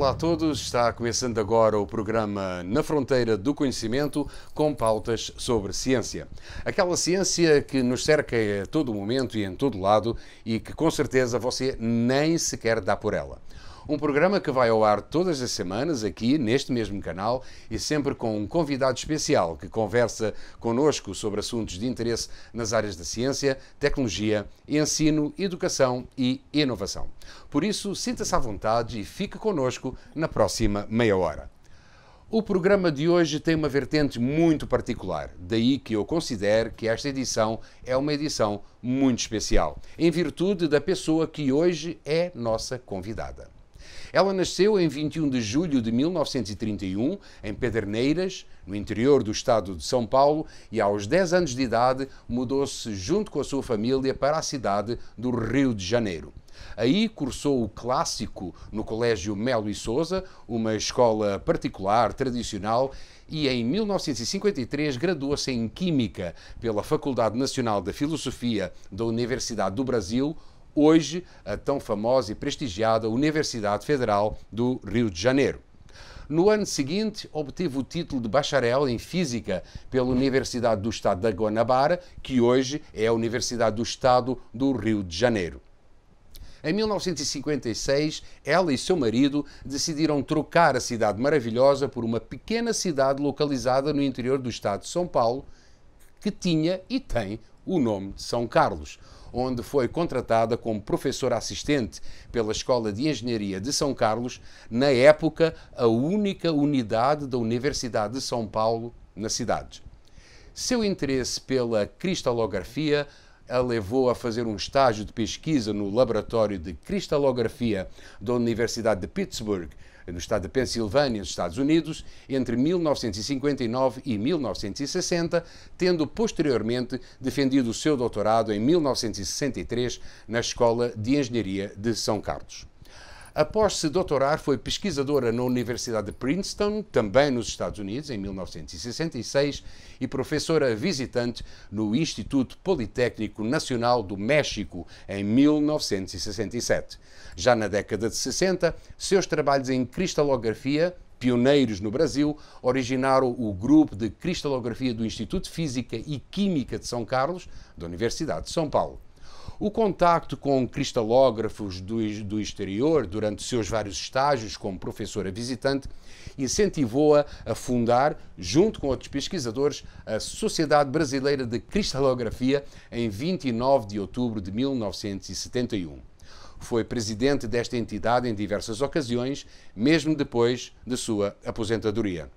Olá a todos, está começando agora o programa Na Fronteira do Conhecimento com pautas sobre ciência. Aquela ciência que nos cerca a todo momento e em todo lado e que com certeza você nem sequer dá por ela. Um programa que vai ao ar todas as semanas aqui neste mesmo canal e sempre com um convidado especial que conversa connosco sobre assuntos de interesse nas áreas da ciência, tecnologia, ensino, educação e inovação. Por isso, sinta-se à vontade e fique connosco na próxima meia hora. O programa de hoje tem uma vertente muito particular, daí que eu considero que esta edição é uma edição muito especial, em virtude da pessoa que hoje é nossa convidada. Ela nasceu em 21 de julho de 1931, em Pederneiras, no interior do estado de São Paulo, e aos 10 anos de idade mudou-se junto com a sua família para a cidade do Rio de Janeiro. Aí cursou o clássico no Colégio Melo e Sousa, uma escola particular, tradicional, e em 1953 graduou-se em Química pela Faculdade Nacional da Filosofia da Universidade do Brasil, hoje a tão famosa e prestigiada Universidade Federal do Rio de Janeiro. No ano seguinte, obteve o título de bacharel em Física pela Universidade do Estado da Guanabara, que hoje é a Universidade do Estado do Rio de Janeiro. Em 1956, ela e seu marido decidiram trocar a cidade maravilhosa por uma pequena cidade localizada no interior do estado de São Paulo, que tinha e tem o nome de São Carlos, onde foi contratada como professora assistente pela Escola de Engenharia de São Carlos, na época a única unidade da Universidade de São Paulo na cidade. Seu interesse pela cristalografia a levou a fazer um estágio de pesquisa no Laboratório de Cristalografia da Universidade de Pittsburgh, no estado de Pensilvânia, nos Estados Unidos, entre 1959 e 1960, tendo posteriormente defendido o seu doutorado em 1963 na Escola de Engenharia de São Carlos. Após se doutorar, foi pesquisadora na Universidade de Princeton, também nos Estados Unidos, em 1966, e professora visitante no Instituto Politécnico Nacional do México, em 1967. Já na década de 60, seus trabalhos em cristalografia, pioneiros no Brasil, originaram o grupo de cristalografia do Instituto de Física e Química de São Carlos, da Universidade de São Paulo. O contacto com cristalógrafos do exterior durante seus vários estágios como professora visitante incentivou-a a fundar, junto com outros pesquisadores, a Sociedade Brasileira de Cristalografia em 29 de outubro de 1971. Foi presidente desta entidade em diversas ocasiões, mesmo depois de sua aposentadoria.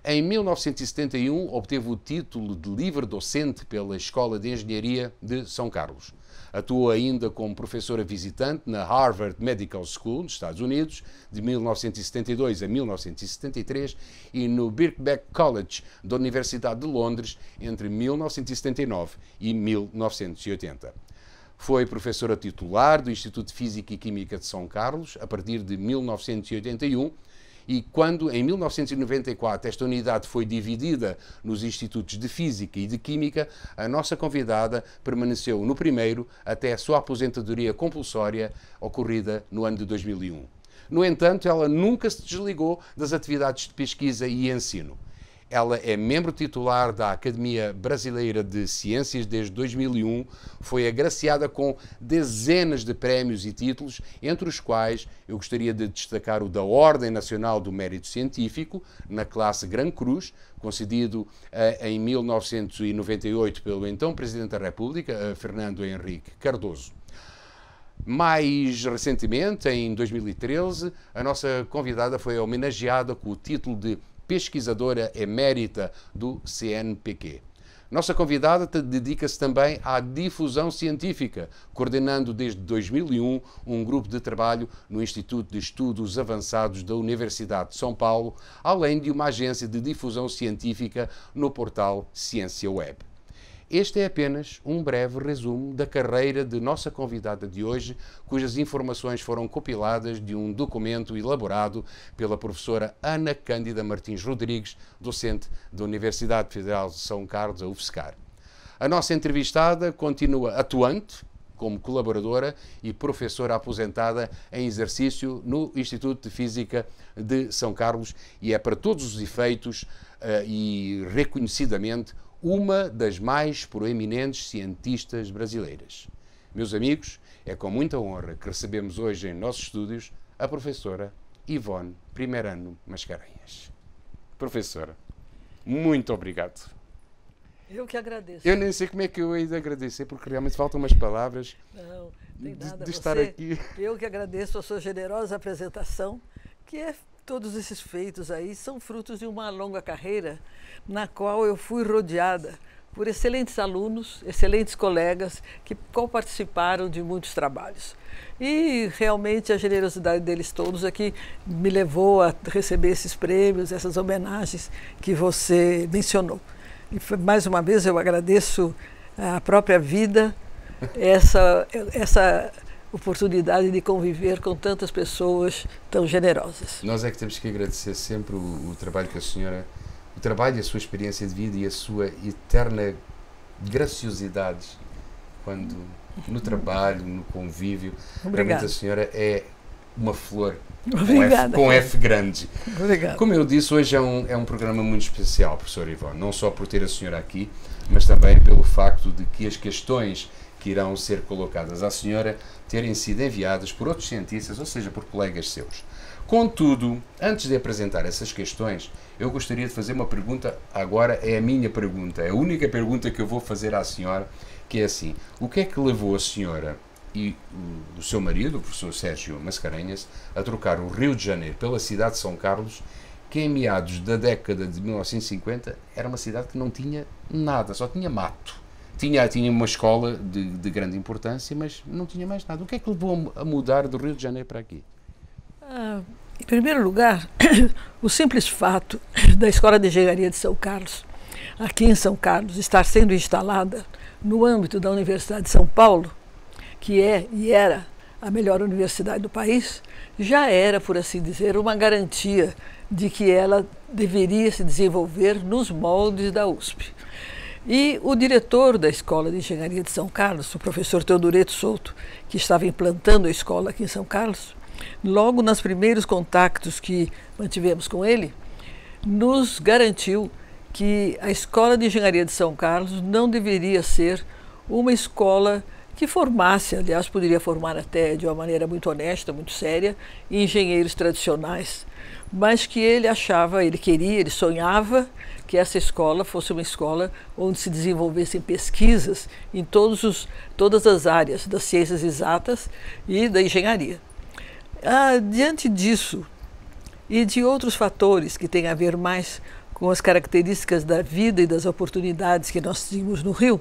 Em 1971, obteve o título de livre-docente pela Escola de Engenharia de São Carlos. Atuou ainda como professora visitante na Harvard Medical School, nos Estados Unidos, de 1972 a 1973, e no Birkbeck College da Universidade de Londres, entre 1979 e 1980. Foi professora titular do Instituto de Física e Química de São Carlos, a partir de 1981, e quando, em 1994, esta unidade foi dividida nos Institutos de Física e de Química, a nossa convidada permaneceu no primeiro até a sua aposentadoria compulsória, ocorrida no ano de 2001. No entanto, ela nunca se desligou das atividades de pesquisa e ensino. Ela é membro titular da Academia Brasileira de Ciências desde 2001, foi agraciada com dezenas de prémios e títulos, entre os quais eu gostaria de destacar o da Ordem Nacional do Mérito Científico, na classe Gran Cruz, concedido em 1998 pelo então Presidente da República, Fernando Henrique Cardoso. Mais recentemente, em 2013, a nossa convidada foi homenageada com o título de pesquisadora emérita do CNPq. Nossa convidada dedica-se também à difusão científica, coordenando desde 2001 um grupo de trabalho no Instituto de Estudos Avançados da Universidade de São Paulo, além de uma agência de difusão científica no portal Ciência Web. Este é apenas um breve resumo da carreira de nossa convidada de hoje, cujas informações foram compiladas de um documento elaborado pela professora Ana Cândida Martins Rodrigues, docente da Universidade Federal de São Carlos, a UFSCar. A nossa entrevistada continua atuante como colaboradora e professora aposentada em exercício no Instituto de Física de São Carlos e é, para todos os efeitos e reconhecidamente, uma das mais proeminentes cientistas brasileiras. Meus amigos, é com muita honra que recebemos hoje em nossos estúdios a professora Ivone Primeirano Mascarenhas. Professora, muito obrigado. Eu que agradeço. Eu nem sei como é que eu hei de agradecer, porque realmente faltam umas palavras. Não, tem nada. De estar aqui. Eu que agradeço a sua generosa apresentação, que é todos esses feitos aí são frutos de uma longa carreira na qual eu fui rodeada por excelentes alunos, excelentes colegas que participaram de muitos trabalhos. E realmente a generosidade deles todos é que me levou a receber esses prêmios, essas homenagens que você mencionou. E mais uma vez eu agradeço a própria vida, essa oportunidade de conviver com tantas pessoas tão generosas. Nós é que temos que agradecer sempre o trabalho que a senhora, o trabalho e a sua experiência de vida e a sua eterna graciosidade quando no trabalho, no convívio. Obrigada. Realmente a senhora é uma flor. Obrigada. Com F grande. Obrigada. Como eu disse, hoje é um programa muito especial, professora Ivone, não só por ter a senhora aqui, mas também pelo facto de que as questões que irão ser colocadas à senhora terem sido enviadas por outros cientistas, ou seja, por colegas seus. Contudo, antes de apresentar essas questões, eu gostaria de fazer uma pergunta, agora é a minha pergunta, é a única pergunta que eu vou fazer à senhora, que é assim: o que é que levou a senhora e o seu marido, o professor Sérgio Mascarenhas, a trocar o Rio de Janeiro pela cidade de São Carlos, que em meados da década de 1950 era uma cidade que não tinha nada, só tinha mato. Tinha uma escola de grande importância, mas não tinha mais nada. O que é que levou a mudar do Rio de Janeiro para aqui? Em primeiro lugar, o simples fato da Escola de Engenharia de São Carlos, aqui em São Carlos, estar sendo instalada no âmbito da Universidade de São Paulo, que é e era a melhor universidade do país, já era, por assim dizer, uma garantia de que ela deveria se desenvolver nos moldes da USP. E o diretor da Escola de Engenharia de São Carlos, o professor Teodoreto Souto, que estava implantando a escola aqui em São Carlos, logo nos primeiros contactos que mantivemos com ele, nos garantiu que a Escola de Engenharia de São Carlos não deveria ser uma escola que formasse, aliás, poderia formar até de uma maneira muito honesta, muito séria, engenheiros tradicionais, mas que ele achava, ele queria, ele sonhava que essa escola fosse uma escola onde se desenvolvessem pesquisas em todas as áreas das ciências exatas e da engenharia. Diante disso e de outros fatores que têm a ver mais com as características da vida e das oportunidades que nós tínhamos no Rio,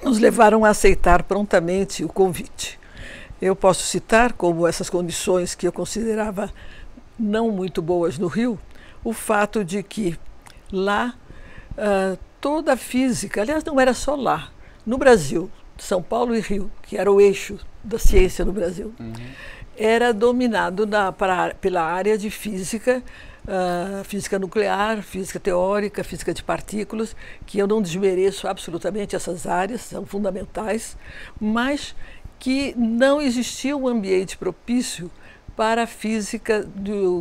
nos levaram a aceitar prontamente o convite. Eu posso citar como essas condições que eu considerava não muito boas no Rio, o fato de que lá toda a física, aliás, não era só lá, no Brasil, São Paulo e Rio, que era o eixo da ciência no Brasil, era dominado pela área de física, física nuclear, física teórica, física de partículas, que eu não desmereço absolutamente essas áreas, são fundamentais, mas que não existia um ambiente propício para a física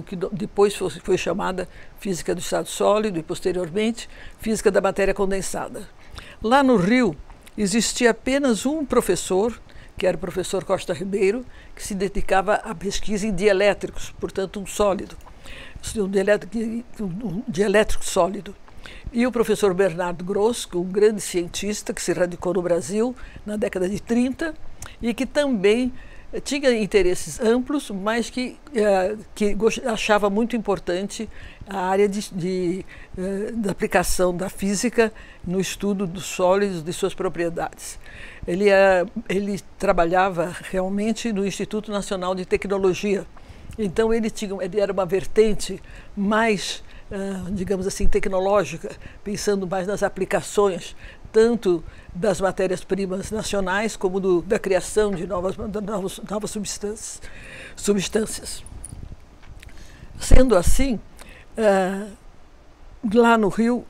que depois foi chamada física do estado sólido e posteriormente física da matéria condensada. Lá no Rio existia apenas um professor, que era o professor Costa Ribeiro, que se dedicava à pesquisa em dielétricos, portanto um sólido, um dielétrico sólido. E o professor Bernardo Gross, um grande cientista que se radicou no Brasil na década de 30 e que também tinha interesses amplos, mas que achava muito importante a área da aplicação da física no estudo dos sólidos, de suas propriedades. Ele trabalhava realmente no Instituto Nacional de Tecnologia, então ele era uma vertente mais, digamos assim, tecnológica, pensando mais nas aplicações, tanto das matérias-primas nacionais como da criação de novas substâncias. Sendo assim, lá no Rio,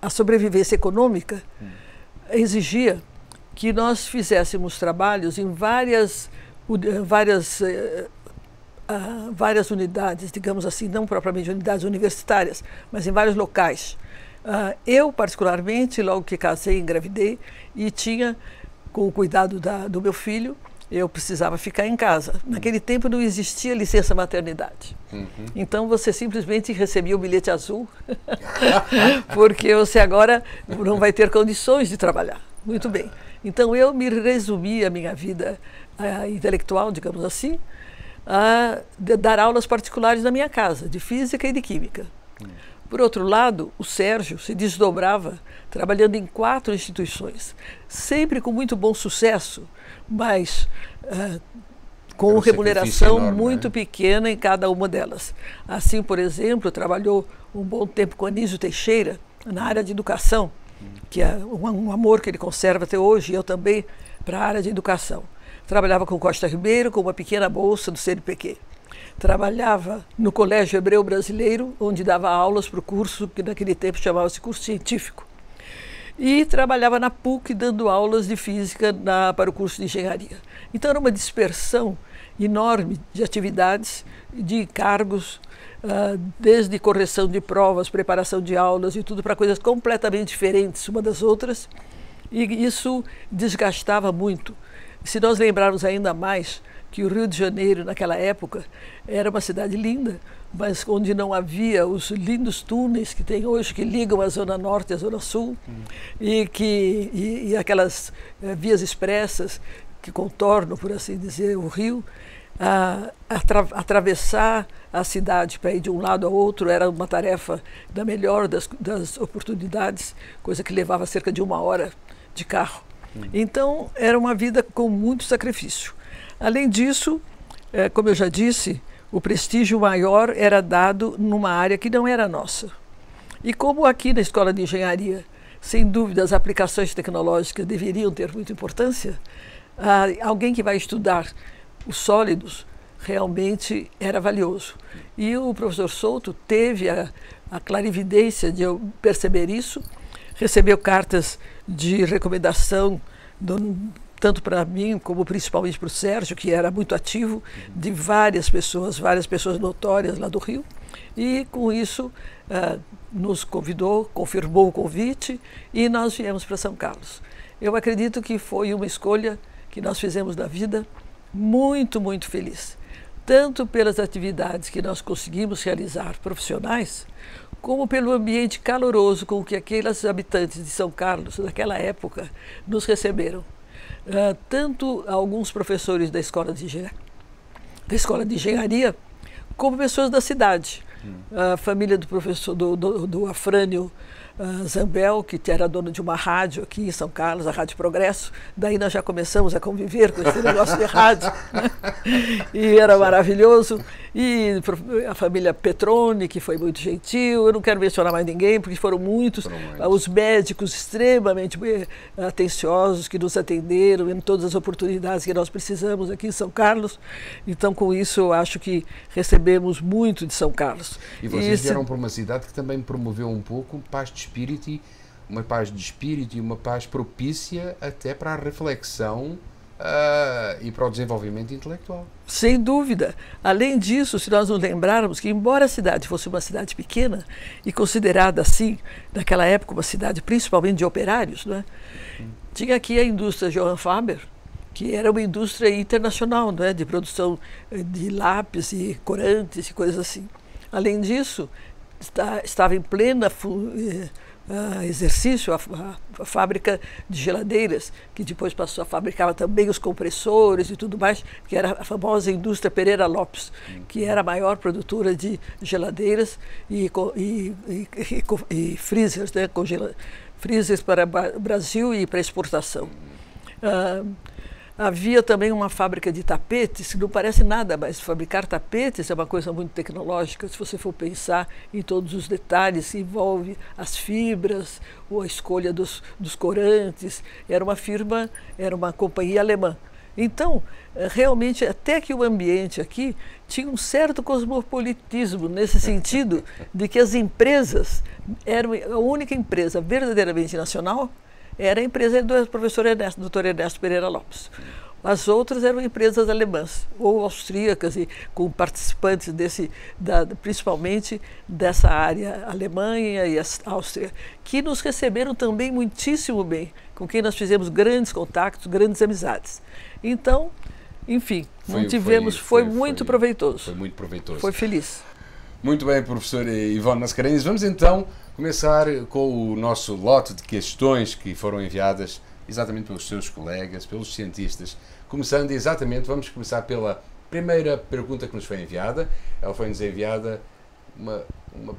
a sobrevivência econômica exigia que nós fizéssemos trabalhos em várias unidades, digamos assim, não propriamente unidades universitárias, mas em vários locais. Eu, particularmente, logo que casei, engravidei, e tinha, com o cuidado do meu filho, eu precisava ficar em casa. Naquele tempo não existia licença maternidade. Então você simplesmente recebia o bilhete azul, porque você agora não vai ter condições de trabalhar. Muito bem. Então eu me resumi a minha vida intelectual, digamos assim, a dar aulas particulares na minha casa, de física e de química. Por outro lado, o Sérgio se desdobrava trabalhando em 4 instituições, sempre com muito bom sucesso, mas com remuneração enorme, muito pequena em cada uma delas. Assim, por exemplo, trabalhou um bom tempo com Anísio Teixeira na área de educação, que é um amor que ele conserva até hoje, e eu também, para a área de educação. Trabalhava com Costa Ribeiro, com uma pequena bolsa do CNPq. Trabalhava no Colégio Hebreu Brasileiro, onde dava aulas para o curso que naquele tempo chamava-se curso científico. E trabalhava na PUC, dando aulas de física para o curso de engenharia. Então era uma dispersão enorme de atividades, de cargos, desde correção de provas, preparação de aulas e tudo para coisas completamente diferentes uma das outras. E isso desgastava muito. Se nós lembrarmos ainda mais que o Rio de Janeiro, naquela época, era uma cidade linda, mas onde não havia os lindos túneis que tem hoje, que ligam a Zona Norte e a Zona Sul, e aquelas vias expressas que contornam, por assim dizer, o Rio, atravessar a cidade para ir de um lado ao outro era uma tarefa da melhor das oportunidades, coisa que levava cerca de 1 hora de carro. Então, era uma vida com muito sacrifício. Além disso, como eu já disse, o prestígio maior era dado numa área que não era nossa. E como aqui na Escola de Engenharia, sem dúvida, as aplicações tecnológicas deveriam ter muita importância, alguém que vai estudar os sólidos realmente era valioso. E o professor Souto teve a clarividência de eu perceber isso, recebeu cartas de recomendação, tanto para mim como principalmente para o Sérgio, que era muito ativo, de várias pessoas notórias lá do Rio, e com isso nos convidou, confirmou o convite e nós viemos para São Carlos. Eu acredito que foi uma escolha que nós fizemos na vida muito, muito feliz, tanto pelas atividades que nós conseguimos realizar profissionais, como pelo ambiente caloroso com que aqueles habitantes de São Carlos, naquela época, nos receberam. Tanto alguns professores da Escola de Engenharia, como pessoas da cidade. A família do professor do Afrânio Zambel, que era dono de uma rádio aqui em São Carlos, a Rádio Progresso. Daí nós já começamos a conviver com esse negócio de rádio, né? E era maravilhoso. E a família Petroni, que foi muito gentil. Eu não quero mencionar mais ninguém, porque foram muitos. Os médicos extremamente atenciosos que nos atenderam em todas as oportunidades que nós precisamos aqui em São Carlos. Então, com isso, eu acho que recebemos muito de São Carlos. E vocês vieram para uma cidade que também promoveu um pouco paz de espírito e uma paz propícia até para a reflexão e para o desenvolvimento intelectual. Sem dúvida. Além disso, se nós nos lembrarmos que, embora a cidade fosse uma cidade pequena e considerada assim, naquela época, uma cidade principalmente de operários, né? Tinha aqui a indústria Johann Faber, que era uma indústria internacional, né? De produção de lápis e corantes e coisas assim. Além disso, estava em plena exercício a fábrica de geladeiras, que depois passou a fabricar também os compressores e tudo mais, que era a famosa indústria Pereira Lopes, que era a maior produtora de geladeiras e freezers, né? Freezers para o Brasil e para exportação. Havia também uma fábrica de tapetes, que não parece nada, mas fabricar tapetes é uma coisa muito tecnológica, se você for pensar em todos os detalhes que envolve as fibras, ou a escolha dos corantes. Era uma companhia alemã. Então, realmente, até que o ambiente aqui tinha um certo cosmopolitismo, nesse sentido de que as empresas eram a única empresa verdadeiramente nacional era a empresa do professor Ernesto, doutor Ernesto Pereira Lopes. As outras eram empresas alemãs ou austríacas, e com participantes principalmente dessa área, Alemanha e Áustria, que nos receberam também muitíssimo bem, com quem nós fizemos grandes contatos, grandes amizades. Então, enfim, foi muito proveitoso. Foi muito proveitoso. Foi feliz. Muito bem, professor Ivone Mascarenhas. Vamos então começar com o nosso lote de questões que foram enviadas exatamente pelos seus colegas, pelos cientistas. Começando exatamente, vamos começar pela primeira pergunta que nos foi enviada. Ela foi-nos enviada uma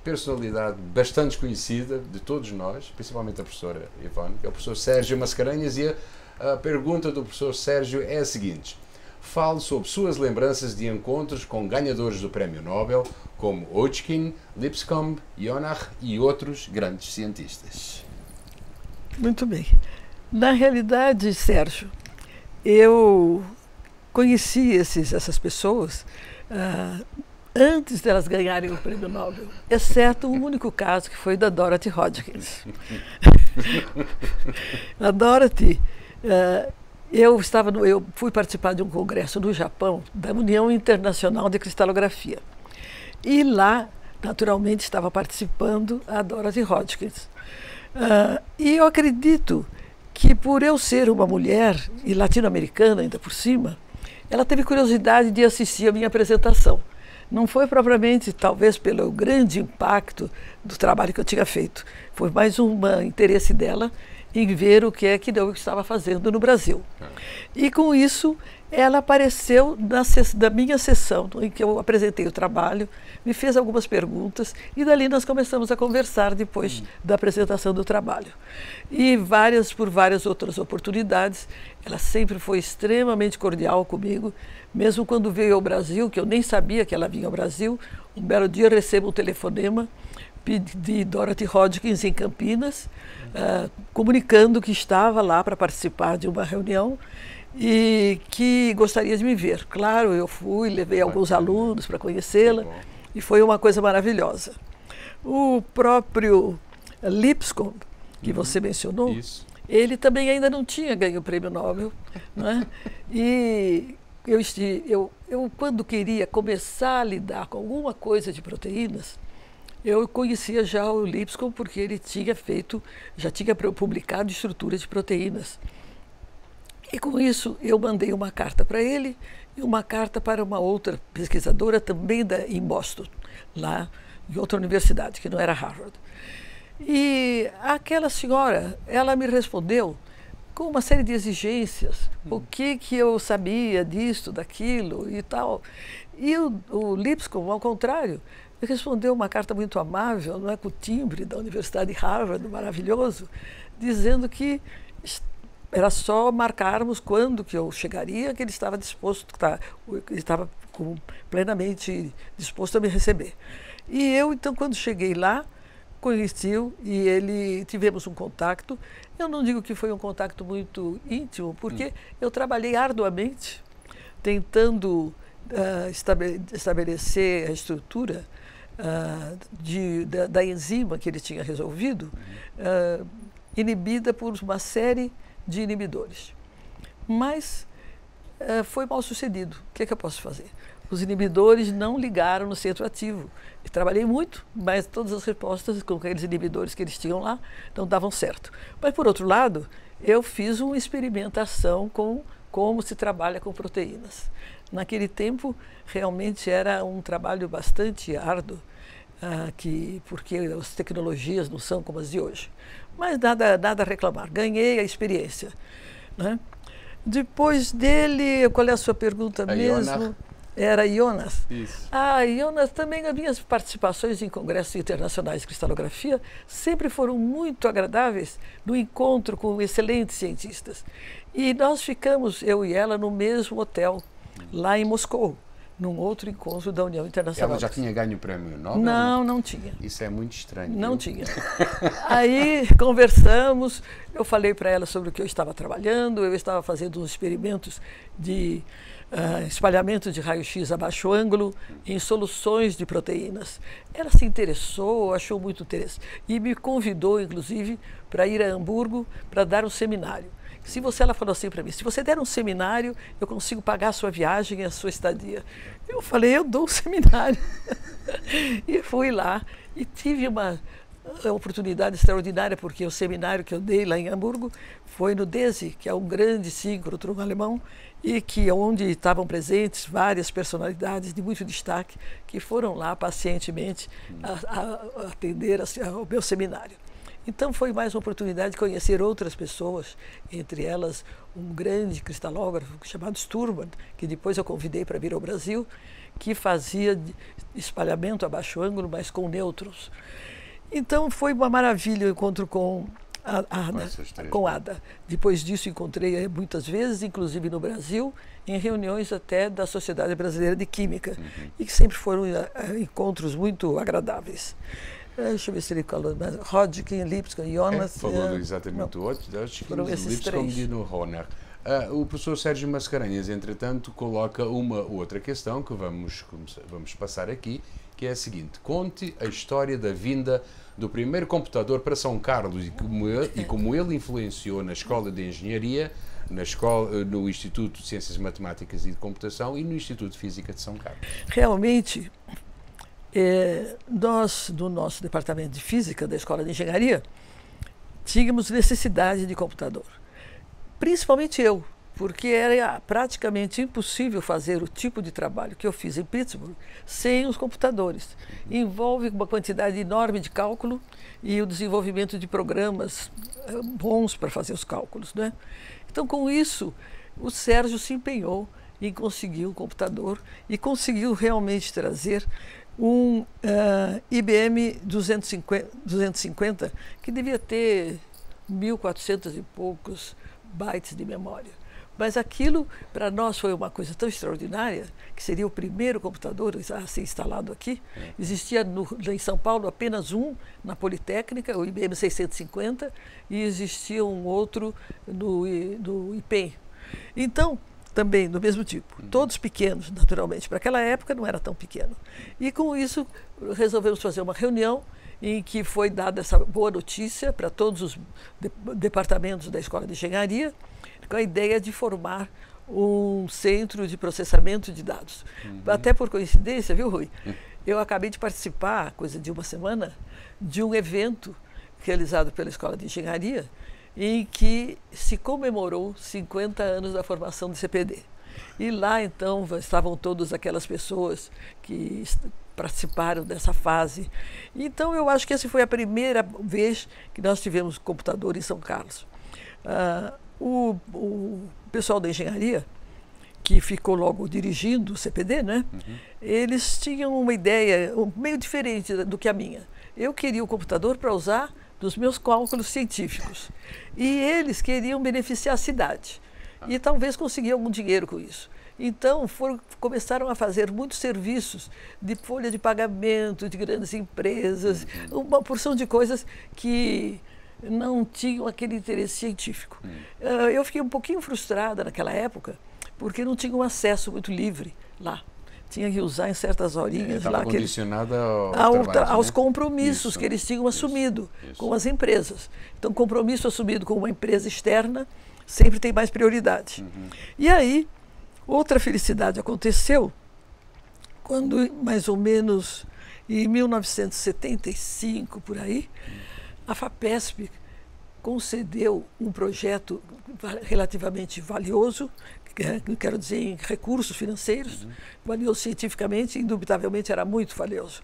personalidade bastante desconhecida de todos nós, principalmente a professora Ivone, que é o professor Sérgio Mascarenhas, e a pergunta do professor Sérgio é a seguinte: fale sobre suas lembranças de encontros com ganhadores do Prémio Nobel, como Hodgkin, Lipscomb, Jonach e outros grandes cientistas. Muito bem. Na realidade, Sérgio, eu conheci essas pessoas antes delas ganharem o Prêmio Nobel, exceto um único caso, que foi da Dorothy Hodgkins. A Dorothy, eu fui participar de um congresso no Japão, da União Internacional de Cristalografia. E lá, naturalmente, estava participando a Dorothy Hodgkins. E eu acredito que, por eu ser uma mulher e latino-americana ainda por cima, ela teve curiosidade de assistir a minha apresentação. Não foi propriamente, talvez, pelo grande impacto do trabalho que eu tinha feito. Foi mais um interesse dela em ver o que é que eu estava fazendo no Brasil. E, com isso, ela apareceu na minha sessão, em que eu apresentei o trabalho, me fez algumas perguntas, e dali nós começamos a conversar depois da apresentação do trabalho. E por várias outras oportunidades, ela sempre foi extremamente cordial comigo, mesmo quando veio ao Brasil, que eu nem sabia que ela vinha ao Brasil. Um belo dia eu recebo um telefonema de Dorothy Hodgkins em Campinas, comunicando que estava lá para participar de uma reunião e que gostaria de me ver. Claro, eu fui, levei alguns alunos para conhecê-la, e foi uma coisa maravilhosa. O próprio Lipscomb, que você mencionou, ele também ainda não tinha ganho o Prêmio Nobel, né? E eu, quando queria começar a lidar com alguma coisa de proteínas, eu conhecia já o Lipscomb, porque ele já tinha publicado estrutura de proteínas. E com isso eu mandei uma carta para ele e uma carta para uma outra pesquisadora também em Boston, lá em outra universidade, que não era Harvard. E aquela senhora, ela me respondeu com uma série de exigências, o que eu sabia disso, daquilo e tal. E o Lipscomb, ao contrário, me respondeu uma carta muito amável, não é, com o timbre da Universidade de Harvard, maravilhoso, dizendo que era só marcarmos quando que eu chegaria, que ele estava plenamente disposto a me receber. E eu, então, quando cheguei lá, conheci-o e tivemos um contato. Eu não digo que foi um contato muito íntimo, porque eu trabalhei arduamente tentando estabelecer a estrutura da enzima que ele tinha resolvido, inibida por uma série de inibidores. Mas foi mal sucedido. O que é que eu posso fazer? Os inibidores não ligaram no centro ativo. Eu trabalhei muito, mas todas as respostas com aqueles inibidores que eles tinham lá não davam certo. Mas, por outro lado, eu fiz uma experimentação com como se trabalha com proteínas. Naquele tempo, realmente era um trabalho bastante árduo, porque as tecnologias não são como as de hoje. Mas nada a reclamar, ganhei a experiência, né? Depois dele, qual é a sua pergunta mesmo? Jonach. Era Jonas. Isso. Jonas, também as minhas participações em congressos internacionais de cristalografia sempre foram muito agradáveis, no encontro com excelentes cientistas. E nós ficamos, eu e ela, no mesmo hotel, lá em Moscou, num outro encontro da União Internacional. Ela já tinha ganho o Prémio Nobel? Não tinha. Isso é muito estranho. Não tinha. Aí conversamos, eu falei para ela sobre o que eu estava trabalhando, eu estava fazendo uns experimentos de espalhamento de raio-x a baixo ângulo em soluções de proteínas. Ela se interessou, achou muito interessante e me convidou, inclusive, para ir a Hamburgo para dar um seminário. Ela falou assim para mim, se você der um seminário, eu consigo pagar a sua viagem e a sua estadia. Eu falei, eu dou um seminário. E fui lá e tive uma oportunidade extraordinária, porque o seminário que eu dei lá em Hamburgo foi no DESE, que é um grande síncrotron alemão, e onde estavam presentes várias personalidades de muito destaque que foram lá pacientemente atender ao meu seminário. Então foi mais uma oportunidade de conhecer outras pessoas, entre elas um grande cristalógrafo chamado Sturman, que depois eu convidei para vir ao Brasil, que fazia espalhamento a baixo ângulo, mas com nêutrons. Então foi uma maravilha o encontro com Ada. Depois disso encontrei muitas vezes, inclusive no Brasil, em reuniões até da Sociedade Brasileira de Química, e que sempre foram encontros muito agradáveis. Deixa eu ver se ele falou, Hodgkin, Lipscomb, Jonas... falou exatamente o Hodgkin, Lipscomb e no Horner. O professor Sérgio Mascarenhas, entretanto, coloca uma outra questão que vamos passar aqui, que é a seguinte: conte a história da vinda do primeiro computador para São Carlos e como ele influenciou na Escola de Engenharia, no Instituto de Ciências Matemáticas e de Computação e no Instituto de Física de São Carlos. Realmente, nós, do nosso departamento de Física da Escola de Engenharia, tínhamos necessidade de computador. Principalmente eu, porque era praticamente impossível fazer o tipo de trabalho que eu fiz em Pittsburgh sem os computadores. Envolve uma quantidade enorme de cálculo e o desenvolvimento de programas bons para fazer os cálculos, né? Então, com isso, o Sérgio se empenhou em conseguir um computador e conseguiu realmente trazer um IBM 250, que devia ter 1.400 e poucos bytes de memória. Mas aquilo, para nós, foi uma coisa tão extraordinária, que seria o primeiro computador a ser instalado aqui. Existia em São Paulo apenas um, na Politécnica, o IBM 650, e existia um outro no IPEM. Então, também do mesmo tipo, todos pequenos, naturalmente. Para aquela época não era tão pequeno. E com isso, resolvemos fazer uma reunião em que foi dada essa boa notícia para todos os departamentos da Escola de Engenharia, com a ideia de formar um centro de processamento de dados. Até por coincidência, viu, Rui? Eu acabei de participar, coisa de uma semana, de um evento realizado pela Escola de Engenharia, em que se comemorou 50 anos da formação do CPD. E lá, então, estavam todas aquelas pessoas que participaram dessa fase. Então, eu acho que essa foi a primeira vez que nós tivemos computador em São Carlos. O pessoal da engenharia, que ficou logo dirigindo o CPD, né? Eles tinham uma ideia meio diferente do que a minha. Eu queria o computador para usar dos meus cálculos científicos. E eles queriam beneficiar a cidade. E talvez conseguir algum dinheiro com isso. Então, começaram a fazer muitos serviços de folha de pagamento de grandes empresas, uma porção de coisas que não tinham aquele interesse científico. Eu fiquei um pouquinho frustrada naquela época, porque não tinha um acesso muito livre lá. Tinha que usar em certas horinhas lá. Condicionada aos compromissos que eles tinham assumido com as empresas. Então, compromisso assumido com uma empresa externa sempre tem mais prioridade. E aí, outra felicidade aconteceu quando, mais ou menos em 1975, por aí, a FAPESP concedeu um projeto relativamente valioso, quero dizer, em recursos financeiros, valioso cientificamente, indubitavelmente era muito valioso,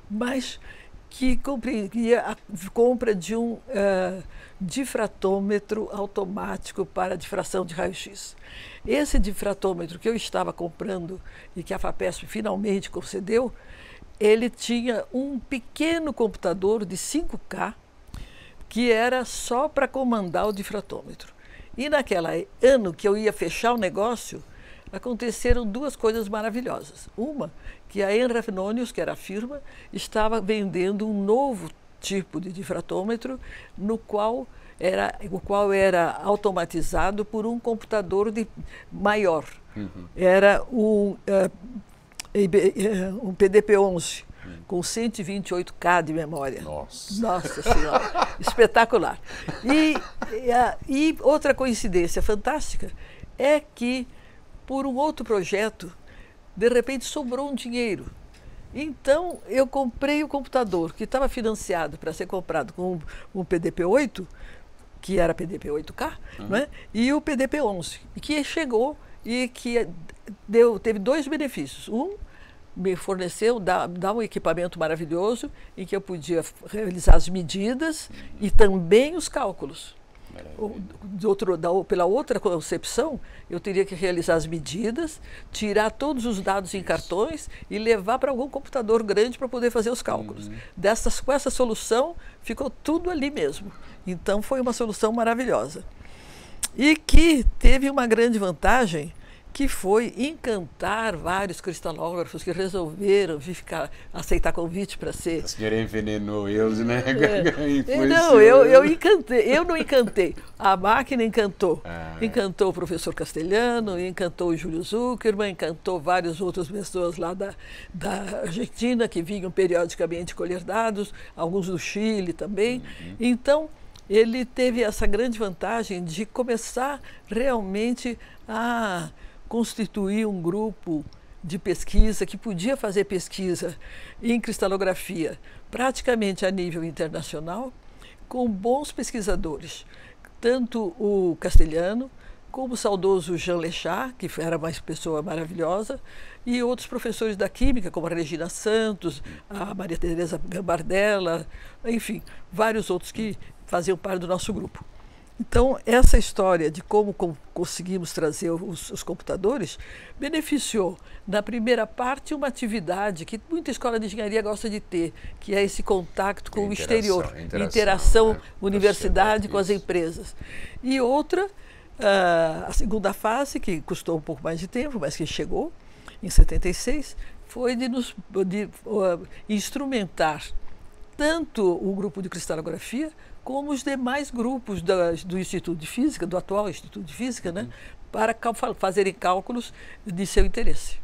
mas que compreendia a compra de um difratômetro automático para difração de raio-x. Esse difratômetro que eu estava comprando e que a FAPESP finalmente concedeu, ele tinha um pequeno computador de 5K, que era só para comandar o difratômetro. E naquele ano que eu ia fechar o negócio, aconteceram duas coisas maravilhosas. Uma, que a Enrafnonius, que era a firma, estava vendendo um novo tipo de difratômetro, no qual o qual era automatizado por um computador maior. Era um PDP-11 com 128K de memória. Nossa Senhora, espetacular. E outra coincidência fantástica é que, por um outro projeto, de repente sobrou um dinheiro. Então, eu comprei o computador, que estava financiado para ser comprado com um PDP-8, que era PDP-8K, né? E o PDP-11, que chegou e que teve dois benefícios. Um, me forneceu, dá um equipamento maravilhoso em que eu podia realizar as medidas e também os cálculos. Pela outra concepção, eu teria que realizar as medidas, tirar todos os dados em cartões e levar para algum computador grande para poder fazer os cálculos. Com essa solução, ficou tudo ali mesmo. Então, foi uma solução maravilhosa. E que teve uma grande vantagem, que foi encantar vários cristalógrafos que resolveram aceitar convite para ser. A senhora envenenou eles, né? Não, eu não encantei. A máquina encantou. Encantou o professor Castelhano, encantou o Júlio Zuckerman, encantou várias outras pessoas lá da Argentina que vinham periodicamente colher dados, alguns do Chile também. Então, ele teve essa grande vantagem de começar realmente a constituir um grupo de pesquisa que podia fazer pesquisa em cristalografia praticamente a nível internacional, com bons pesquisadores, tanto o Castelhano como o saudoso Jean Lechat, que era uma pessoa maravilhosa, e outros professores da química, como a Regina Santos, a Maria Teresa Gambardella, enfim, vários outros que faziam parte do nosso grupo. Então, essa história de como conseguimos trazer os computadores beneficiou, na primeira parte, uma atividade que muita escola de engenharia gosta de ter, que é esse contato com o exterior, interação, né? Universidade com as empresas. E outra, a segunda fase, que custou um pouco mais de tempo, mas que chegou em 76, foi de instrumentar tanto o grupo de cristalografia como os demais grupos do Instituto de Física, do atual Instituto de Física, né, para fazerem cálculos de seu interesse.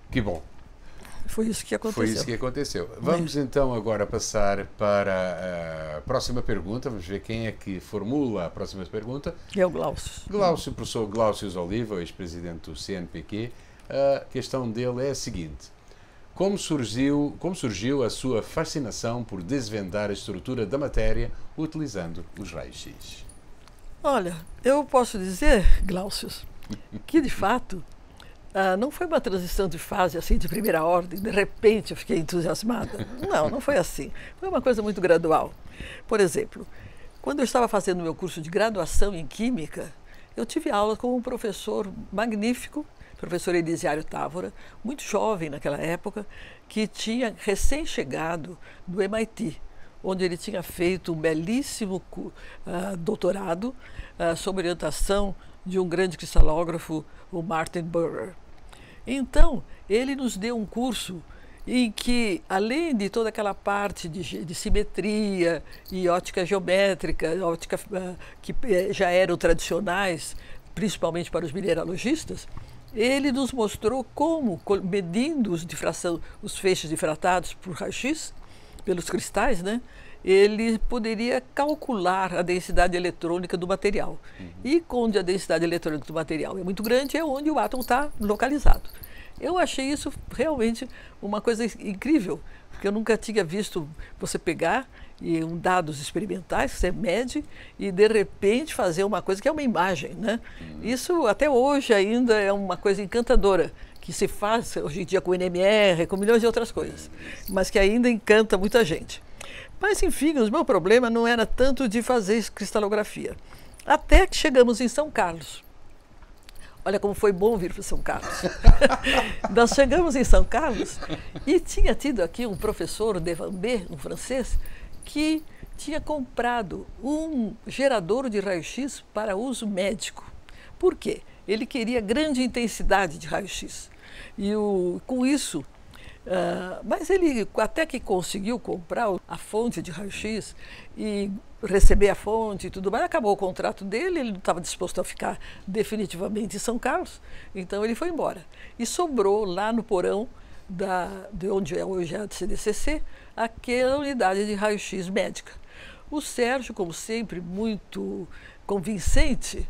Que bom. Foi isso que aconteceu. Foi isso que aconteceu. Vamos então agora passar para a próxima pergunta. Vamos ver quem é que formula a próxima pergunta. É o Glaucio. Professor Glaucio Oliva, ex-presidente do CNPq. A questão dele é a seguinte. Como surgiu a sua fascinação por desvendar a estrutura da matéria utilizando os raios-x? Olha, eu posso dizer, Glaucio, que de fato não foi uma transição de fase assim de primeira ordem, de repente eu fiquei entusiasmada. Não foi assim. Foi uma coisa muito gradual. Por exemplo, quando eu estava fazendo meu curso de graduação em Química, eu tive aula com um professor magnífico, professor Elisiário Távora, muito jovem naquela época, que tinha recém-chegado do MIT, onde ele tinha feito um belíssimo doutorado sob orientação de um grande cristalógrafo, o Martin Burger. Então, ele nos deu um curso em que, além de toda aquela parte de simetria e ótica geométrica, ótica que já eram tradicionais, principalmente para os mineralogistas, ele nos mostrou como, medindo os feixes difratados por raio-x, pelos cristais, né, ele poderia calcular a densidade eletrônica do material. E onde a densidade eletrônica do material é muito grande, é onde o átomo está localizado. Eu achei isso realmente uma coisa incrível, porque eu nunca tinha visto você pegar dados experimentais que você mede e, de repente, fazer uma coisa que é uma imagem, né? Isso, até hoje, ainda é uma coisa encantadora, que se faz hoje em dia com o NMR, com milhões de outras coisas, mas que ainda encanta muita gente. Mas, enfim, o meu problema não era tanto de fazer cristalografia. Até que chegamos em São Carlos. Olha como foi bom vir para São Carlos. Nós chegamos em São Carlos e tinha tido aqui um professor, Devambé, um francês, que tinha comprado um gerador de raio-x para uso médico. Por quê? Ele queria grande intensidade de raio-x. E com isso, Mas ele até que conseguiu comprar a fonte de raio-x e receber a fonte e tudo mais, acabou o contrato dele, ele não estava disposto a ficar definitivamente em São Carlos, então ele foi embora. E sobrou lá no porão de onde hoje é a CDCC, aquela unidade de raio-x médica. O Sérgio, como sempre, muito convincente,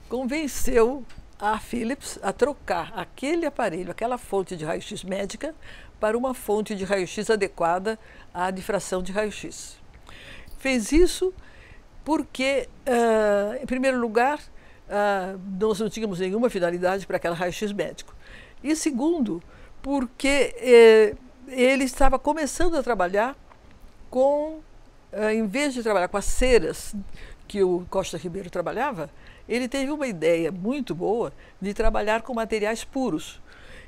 convenceu a Philips a trocar aquele aparelho, aquela fonte de raio-x médica, para uma fonte de raio-x adequada à difração de raio-x. Fez isso porque, em primeiro lugar, nós não tínhamos nenhuma finalidade para aquela raio-x médico. E segundo, porque ele estava começando a trabalhar com, em vez de trabalhar com as ceras que o Costa Ribeiro trabalhava, ele teve uma ideia muito boa de trabalhar com materiais puros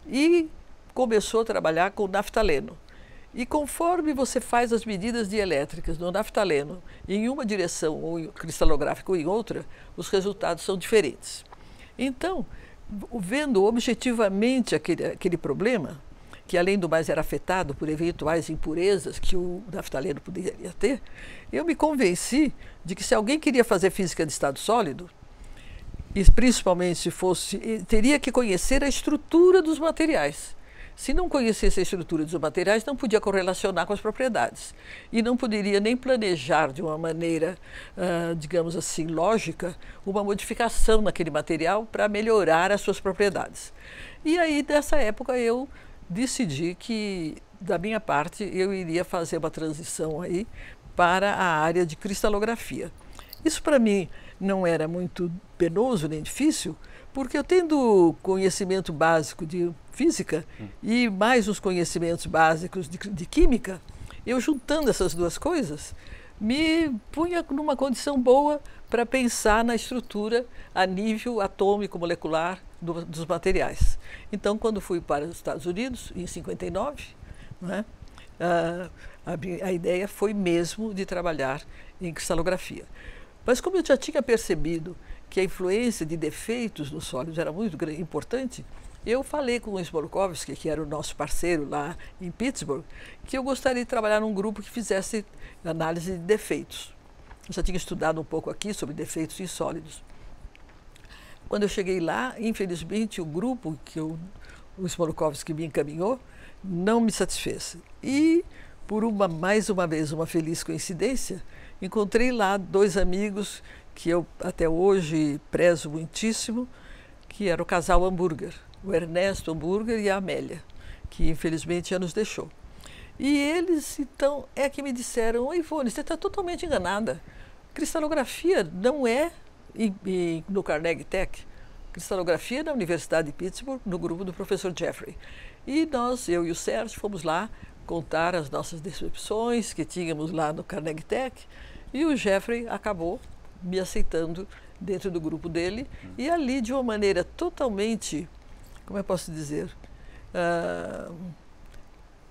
e começou a trabalhar com naftaleno. E conforme você faz as medidas dielétricas no naftaleno em uma direção ou cristalográfica ou em outra, os resultados são diferentes. Então, vendo objetivamente aquele problema, que além do mais era afetado por eventuais impurezas que o naftaleno poderia ter, eu me convenci de que se alguém queria fazer física de estado sólido, e principalmente se fosse, teria que conhecer a estrutura dos materiais. Se não conhecesse a estrutura dos materiais, não podia correlacionar com as propriedades. E não poderia nem planejar de uma maneira, digamos assim, lógica, uma modificação naquele material para melhorar as suas propriedades. E aí, nessa época, eu decidi que, da minha parte, eu iria fazer uma transição aí para a área de cristalografia. Isso, para mim, não era muito penoso nem difícil, porque eu tendo conhecimento básico de física e mais os conhecimentos básicos de química, eu juntando essas duas coisas, me punha numa condição boa para pensar na estrutura a nível atômico molecular dos materiais. Então, quando fui para os Estados Unidos, em 59, né, a ideia foi mesmo de trabalhar em cristalografia. Mas como eu já tinha percebido que a influência de defeitos nos sólidos era muito importante, eu falei com o Smoluchowski, que era o nosso parceiro lá em Pittsburgh, que eu gostaria de trabalhar num grupo que fizesse análise de defeitos. Eu já tinha estudado um pouco aqui sobre defeitos em sólidos. Quando eu cheguei lá, infelizmente, o grupo que o Smoluchowski me encaminhou não me satisfez. E, por mais uma vez, uma feliz coincidência, encontrei lá dois amigos que eu até hoje prezo muitíssimo, que era o casal Hamburger, o Ernesto Hamburger e a Amélia, que infelizmente já nos deixou. E eles, então, é que me disseram: "Oi, Ivone, você está totalmente enganada. Cristalografia não é no Carnegie Tech. Cristalografia é na Universidade de Pittsburgh, no grupo do professor Jeffrey." E nós, eu e o Sérgio, fomos lá contar as nossas decepções que tínhamos lá no Carnegie Tech, e o Jeffrey acabou me aceitando dentro do grupo dele, e ali de uma maneira totalmente, como eu posso dizer,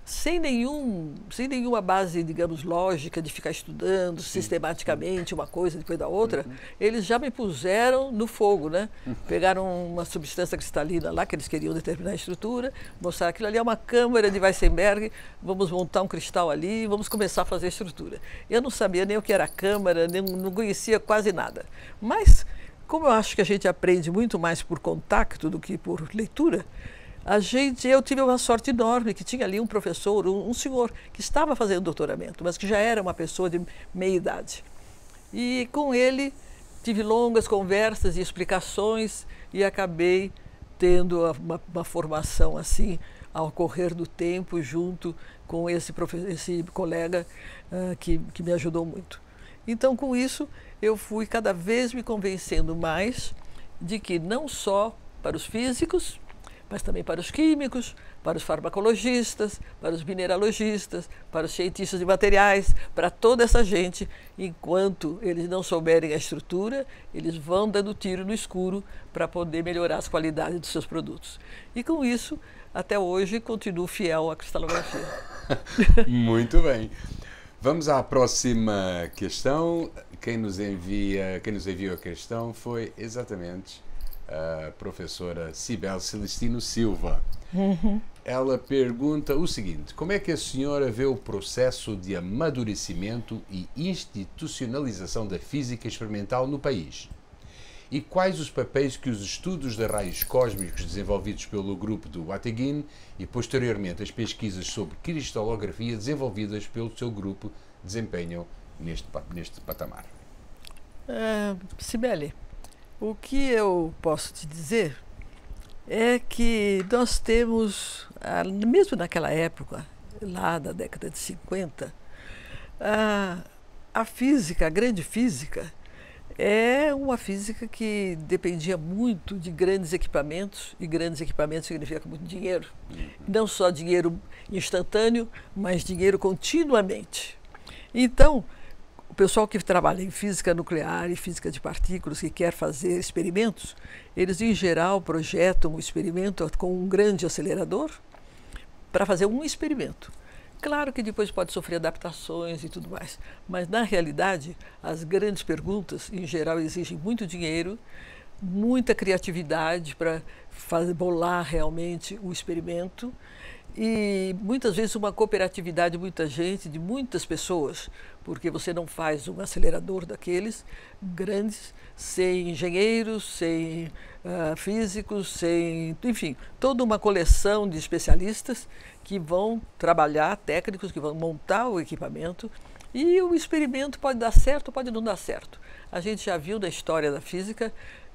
sem nenhuma base, digamos, lógica de ficar estudando sistematicamente uma coisa depois da outra, eles já me puseram no fogo, né? Pegaram uma substância cristalina lá, que eles queriam determinar a estrutura, mostraram: aquilo ali é uma câmara de Weissenberg, vamos montar um cristal ali, vamos começar a fazer a estrutura. Eu não sabia nem o que era câmara, não conhecia quase nada. Mas, como eu acho que a gente aprende muito mais por contato do que por leitura, eu tive uma sorte enorme, que tinha ali um professor, um senhor, que estava fazendo doutoramento, mas que já era uma pessoa de meia idade. E com ele tive longas conversas e explicações, e acabei tendo uma formação assim, ao correr do tempo, junto com esse colega que me ajudou muito. Então, com isso, eu fui cada vez me convencendo mais de que não só para os físicos, mas também para os químicos, para os farmacologistas, para os mineralogistas, para os cientistas de materiais, para toda essa gente, enquanto eles não souberem a estrutura, eles vão dando tiro no escuro para poder melhorar as qualidades dos seus produtos. E com isso, até hoje, continuo fiel à cristalografia. Muito bem. Vamos à próxima questão. Quem nos enviou a questão foi exatamente a professora Cibele Celestino Silva. ela pergunta o seguinte: como é que a senhora vê o processo de amadurecimento e institucionalização da física experimental no país? E quais os papéis que os estudos de raios cósmicos desenvolvidos pelo grupo do Wateguin e posteriormente as pesquisas sobre cristalografia desenvolvidas pelo seu grupo desempenham neste patamar? Cibele, o que eu posso te dizer é que nós temos, mesmo naquela época, lá da década de 50, a física, a grande física, é uma física que dependia muito de grandes equipamentos, e grandes equipamentos significa muito dinheiro. Não só dinheiro instantâneo, mas dinheiro continuamente. Então, o pessoal que trabalha em física nuclear e física de partículas, que quer fazer experimentos, eles em geral projetam um experimento com um grande acelerador para fazer um experimento. Claro que depois pode sofrer adaptações e tudo mais, mas na realidade as grandes perguntas em geral exigem muito dinheiro, muita criatividade para bolar realmente o experimento e muitas vezes uma cooperatividade de muita gente, de muitas pessoas, porque você não faz um acelerador daqueles grandes sem engenheiros, sem físicos, sem, enfim, toda uma coleção de especialistas que vão trabalhar, técnicos que vão montar o equipamento, e o experimento pode dar certo ou pode não dar certo. A gente já viu na história da física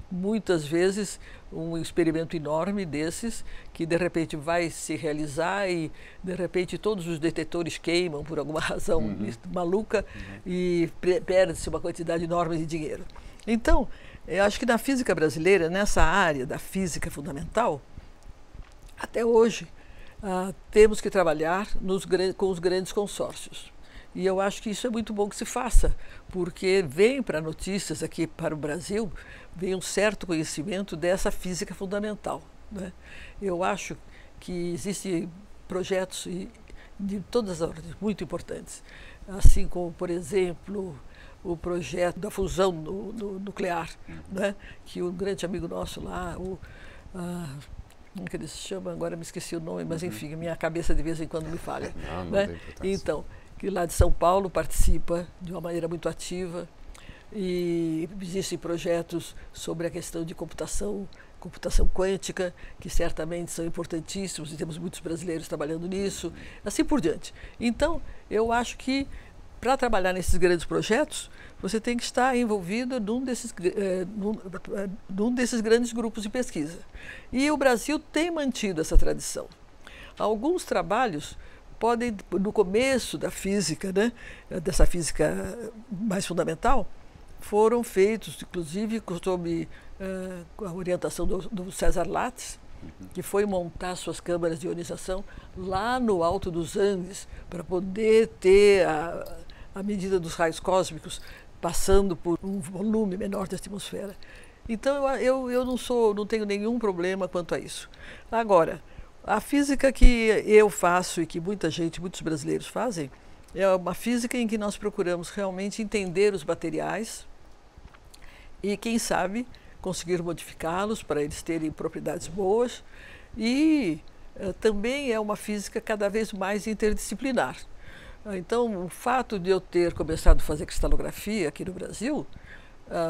muitas vezes um experimento enorme desses que de repente vai se realizar e de repente todos os detetores queimam por alguma razão maluca e perde-se uma quantidade enorme de dinheiro. Então, eu acho que na física brasileira, nessa área da física fundamental, até hoje temos que trabalhar com os grandes consórcios. E eu acho que isso é muito bom que se faça, porque vem para notícias aqui para o Brasil, vem um certo conhecimento dessa física fundamental, né? Eu acho que existem projetos de todas as ordens muito importantes, assim como, por exemplo, o projeto da fusão nuclear, né? Que um grande amigo nosso lá, como que ele se chama? Agora me esqueci o nome, mas enfim, a minha cabeça de vez em quando me falha. Não né? tem importância. Então, que lá de São Paulo participa de uma maneira muito ativa e existem projetos sobre a questão de computação quântica, que certamente são importantíssimos e temos muitos brasileiros trabalhando nisso, assim por diante. Então, eu acho que para trabalhar nesses grandes projetos, você tem que estar envolvido num desses grandes grupos de pesquisa. E o Brasil tem mantido essa tradição. Alguns trabalhos podem, no começo da física, né, dessa física mais fundamental, foram feitos, inclusive, sob a orientação do César Lattes, que foi montar suas câmaras de ionização lá no alto dos Andes, para poder ter a medida dos raios cósmicos passando por um volume menor da atmosfera. Então, eu não tenho nenhum problema quanto a isso. Agora, a física que eu faço e que muitos brasileiros fazem, é uma física em que nós procuramos realmente entender os materiais e, quem sabe, conseguir modificá-los para eles terem propriedades boas. E também é uma física cada vez mais interdisciplinar. Então, o fato de eu ter começado a fazer cristalografia aqui no Brasil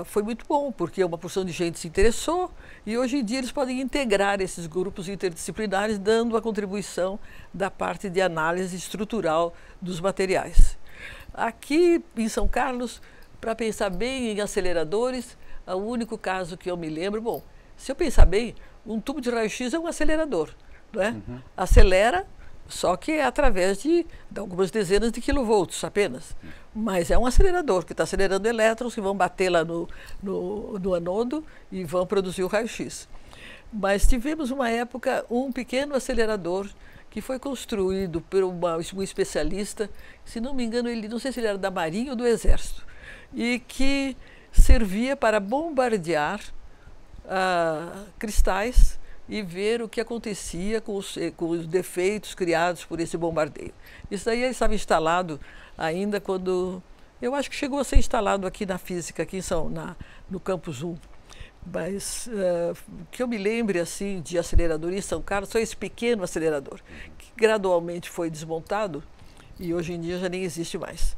foi muito bom, porque uma porção de gente se interessou e hoje em dia eles podem integrar esses grupos interdisciplinares, dando a contribuição da parte de análise estrutural dos materiais. Aqui em São Carlos, para pensar bem em aceleradores, o único caso que eu me lembro, bom, se eu pensar bem, um tubo de raio-x é um acelerador, não é? Acelera, só que é através de algumas dezenas de quilovolts apenas. Mas é um acelerador que está acelerando elétrons que vão bater lá no anodo e vão produzir o raio-x. Mas tivemos uma época um pequeno acelerador que foi construído por um especialista, se não me engano, não sei se ele era da Marinha ou do Exército, e que servia para bombardear cristais e ver o que acontecia com os defeitos criados por esse bombardeio. Isso daí estava instalado ainda quando... Eu acho que chegou a ser instalado aqui na física, aqui no Campus 1. Mas que eu me lembre assim de acelerador em São Carlos, só esse pequeno acelerador, que gradualmente foi desmontado e hoje em dia já nem existe mais.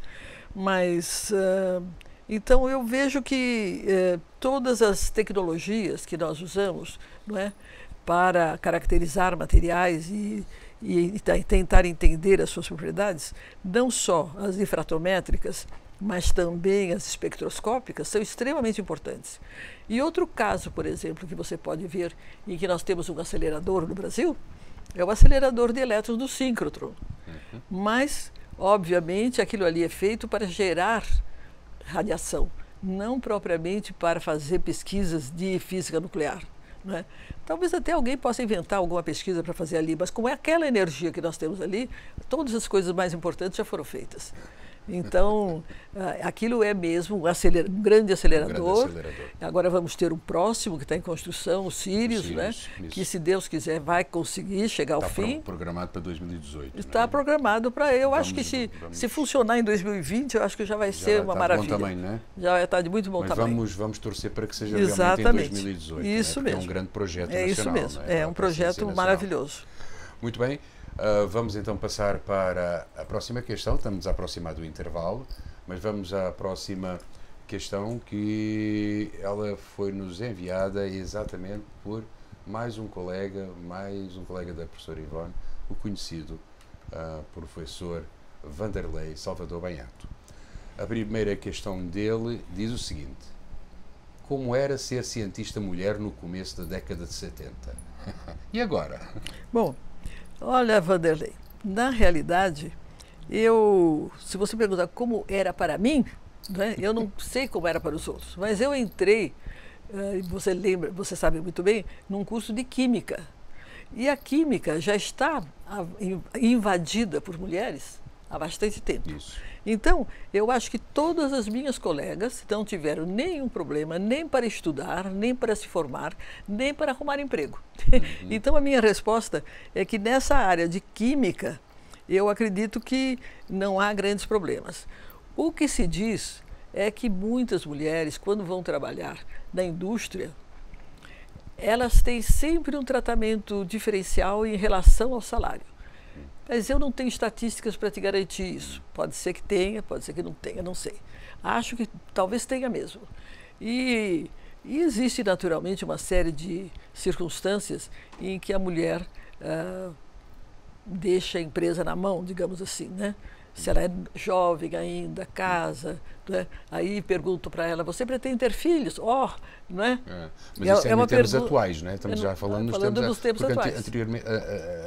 Mas então eu vejo que todas as tecnologias que nós usamos, não é, para caracterizar materiais e tentar entender as suas propriedades, não só as difratométricas, mas também as espectroscópicas, são extremamente importantes. E outro caso, por exemplo, que você pode ver em que nós temos um acelerador no Brasil, é o acelerador de elétrons do síncrotron. Mas, obviamente, aquilo ali é feito para gerar radiação, não propriamente para fazer pesquisas de física nuclear. Não é? Talvez até alguém possa inventar alguma pesquisa para fazer ali, mas como é aquela energia que nós temos ali, todas as coisas mais importantes já foram feitas. Então, aquilo é mesmo um grande acelerador. Agora vamos ter o próximo que está em construção, o Sirius, né? Que, se Deus quiser, vai conseguir chegar ao fim. Está programado para 2018. Está programado para... Eu acho que se funcionar em 2020, eu acho que já vai ser uma maravilha. Já vai estar de bom tamanho, não é? Já vai estar de muito bom tamanho. Mas vamos torcer para que seja realmente em 2018. Isso mesmo. É um grande projeto nacional. Isso mesmo. É um projeto maravilhoso. Muito bem. Vamos então passar para a próxima questão. Estamos a aproximar do intervalo, mas vamos à próxima questão, que ela foi-nos enviada exatamente por mais um colega da professora Ivone, o conhecido professor Vanderlei Salvador Banhato. A primeira questão dele diz o seguinte: como era ser cientista mulher no começo da década de 70? E agora? Bom, olha, Vanderlei, na realidade, se você perguntar como era para mim, né, eu não sei como era para os outros, mas eu entrei, você sabe muito bem, num curso de Química. E a Química já está invadida por mulheres há bastante tempo. Isso. Então, eu acho que todas as minhas colegas não tiveram nenhum problema, nem para estudar, nem para se formar, nem para arrumar emprego. Então, a minha resposta é que nessa área de Química, eu acredito que não há grandes problemas. O que se diz é que muitas mulheres, quando vão trabalhar na indústria, elas têm sempre um tratamento diferencial em relação ao salário. Mas eu não tenho estatísticas para te garantir isso. Pode ser que tenha, pode ser que não tenha, não sei. Acho que talvez tenha mesmo. E existe, naturalmente, uma série de circunstâncias em que a mulher deixa a empresa na mão, digamos assim, né? Se ela é jovem ainda, casa, né? Aí pergunto para ela: você pretende ter filhos? Não é? Mas isso é em termos atuais, não é? Estamos já falando nos tempos atuais.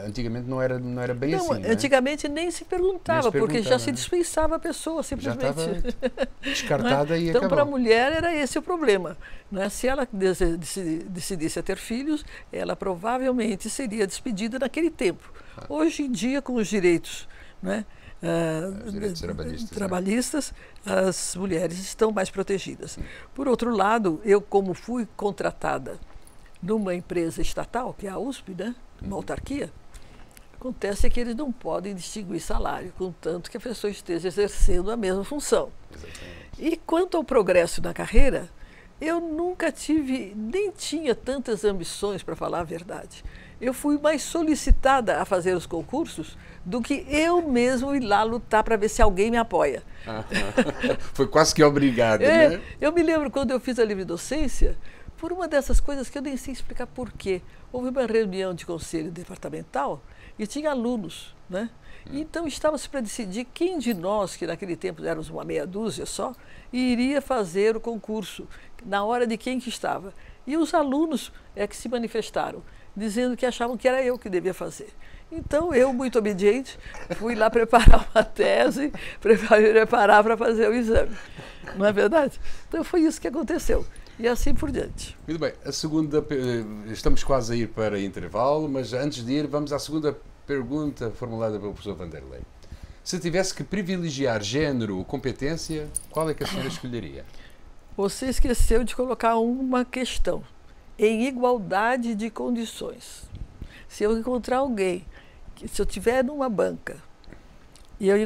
Antigamente não era bem assim, não é? Antigamente nem se perguntava, porque já se dispensava a pessoa, simplesmente. Já estava descartada e então, acabou. para a mulher era esse o problema. Não é? Se ela decidisse a ter filhos, ela provavelmente seria despedida naquele tempo. Hoje em dia, com os direitos, não é? Direitos trabalhistas, as mulheres estão mais protegidas. Por outro lado, eu, como fui contratada numa empresa estatal, que é a USP, né, uma autarquia, acontece que eles não podem distinguir salário, contanto que a pessoa esteja exercendo a mesma função. Exatamente. E quanto ao progresso na carreira, eu nunca tive, nem tinha tantas ambições, para falar a verdade. Eu fui mais solicitada a fazer os concursos do que eu mesmo ir lá lutar para ver se alguém me apoia. Foi quase que obrigada, né? Eu me lembro quando eu fiz a livre docência, por uma dessas coisas que eu nem sei explicar por quê. Houve uma reunião de conselho departamental e tinha alunos, né? Então estava-se para decidir quem de nós, que naquele tempo éramos uma meia dúzia só, iria fazer o concurso, na hora de quem que estava. E os alunos é que se manifestaram, dizendo que achavam que era eu que devia fazer. Então, eu, muito obediente, fui lá preparar uma tese, preparar para fazer o exame. Não é verdade? Então, foi isso que aconteceu. E assim por diante. Muito bem. A segunda, estamos quase a ir para intervalo, mas antes de ir, vamos à segunda pergunta formulada pelo professor Vanderlei. Se tivesse que privilegiar género ou competência, qual é que a senhora escolheria? Você esqueceu de colocar uma questão. Em igualdade de condições. Se eu encontrar alguém, se eu estiver numa banca e eu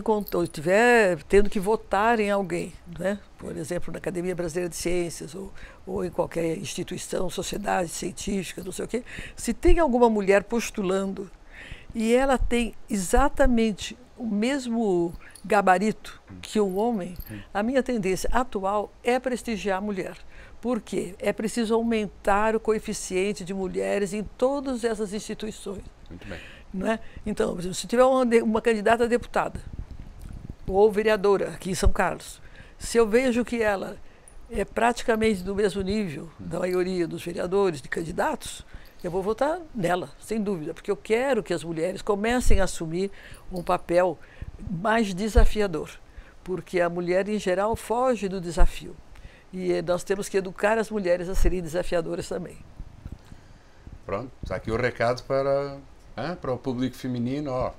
estiver tendo que votar em alguém, né? Por exemplo, na Academia Brasileira de Ciências ou em qualquer instituição, sociedade científica, não sei o quê, se tem alguma mulher postulando e ela tem exatamente o mesmo gabarito que um homem, a minha tendência atual é prestigiar a mulher. Por quê? É preciso aumentar o coeficiente de mulheres em todas essas instituições. Muito bem. Não é? Então, se tiver uma candidata a deputada ou vereadora aqui em São Carlos, se eu vejo que ela é praticamente do mesmo nível da maioria dos vereadores, de candidatos, eu vou votar nela, sem dúvida, porque eu quero que as mulheres comecem a assumir um papel mais desafiador, porque a mulher, em geral, foge do desafio. E nós temos que educar as mulheres a serem desafiadoras também. Pronto, está aqui o recado para o público feminino.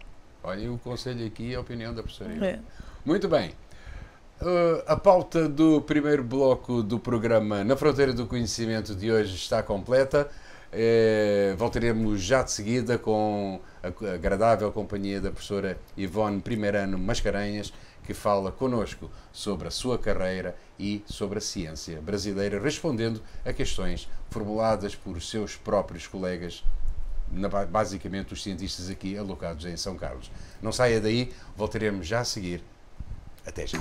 Olhem o conselho aqui e a opinião da professora. Muito bem. A pauta do primeiro bloco do programa Na Fronteira do Conhecimento de hoje está completa. Voltaremos já de seguida com a agradável companhia da professora Ivone Primeirano Mascarenhas, que fala connosco sobre a sua carreira e sobre a ciência brasileira, respondendo a questões formuladas por seus próprios colegas, basicamente os cientistas aqui alocados em São Carlos. Não saia daí, voltaremos já a seguir. Até já.